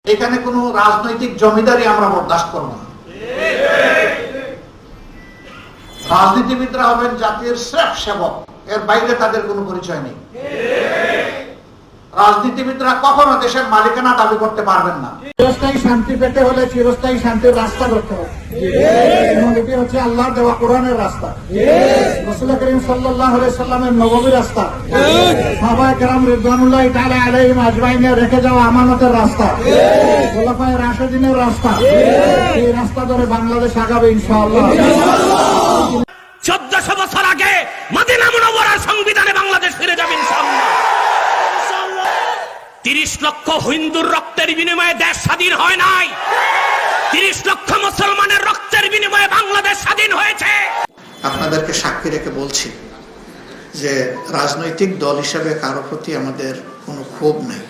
এখানে কোনো রাজনৈতিক জমিদারি আমরা বরদাস্ত করব না। রাজনীতিবিদরা হবেন জাতির শ্রেষ্ঠ সেবক, এর বাইরে তাদের কোনো পরিচয় নেই। রাজনীতিবিদরা কখনো দেশের মালিকানা দাবি করতে পারবেন না। চিরস্থায়ী শান্তি পেতে হলে চিরস্থায়ী শান্তির রাস্তা করতে হবে, এবং এটি হচ্ছে আল্লাহর দেওয়া কোরআনের রাস্তা, রাসূল করিম সাল্লাল্লাহু আলাইহি সাল্লামের নববী রাস্তা, সাহাবায়ে কেরাম রিদওয়ানুল্লাহি তাআলা আলাইহিম আজমাইনের রেখে যাওয়া আমানতের রাস্তা, খোলাফায়ে রাশিদিনের রাস্তা। এই রাস্তা ধরে বাংলাদেশ আগাবে ইনশাআল্লাহ। 1400 বছর আগে মদিনা মুনাওয়ারার সংবিধানে বাংলাদেশ ফিরে যাবে ইনশাআল্লাহ। 30 লক্ষ হিন্দুর রক্তের বিনিময়ে দেশ স্বাধীন হয় নাই, 30 লক্ষ মুসলমানের রক্তের বিনিময়ে বাংলাদেশ স্বাধীন হয়েছে। আপনাদেরকে সাক্ষী রেখে বলছি যে রাজনৈতিক দল হিসেবে কারো প্রতি আমাদের কোনো ক্ষোভ নেই,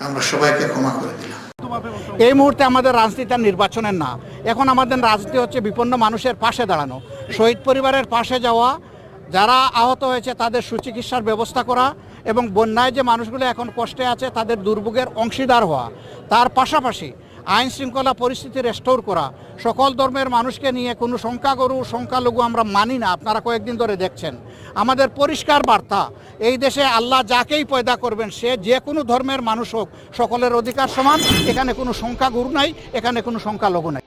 আমরা সবাইকে ক্ষমা করে দিলাম। এই মুহূর্তে আমাদের রাজনীতি আর নির্বাচনের না, এখন আমাদের রাজনীতি হচ্ছে বিপন্ন মানুষের পাশে দাঁড়ানো, শহীদ পরিবারের পাশে যাওয়া, যারা আহত হয়েছে তাদের সুচিকিৎসার ব্যবস্থা করা, এবং বন্যায় যে মানুষগুলো এখন কষ্টে আছে তাদের দুর্ভোগের অংশীদার হওয়া। তার পাশাপাশি আইন শৃঙ্খলা পরিস্থিতি রেস্টোর করা। সকল ধর্মের মানুষকে নিয়ে কোনো সংখ্যাগুরু সংখ্যালঘু আমরা মানি না, আপনারা কয়েকদিন ধরে দেখছেন। আমাদের পরিষ্কার বার্তা, এই দেশে আল্লাহ যাকেই পয়দা করবেন সে যে কোনো ধর্মের মানুষ হোক, সকলের অধিকার সমান। এখানে কোনো সংখ্যাগুরু নাই, এখানে কোনো সংখ্যালঘু নাই।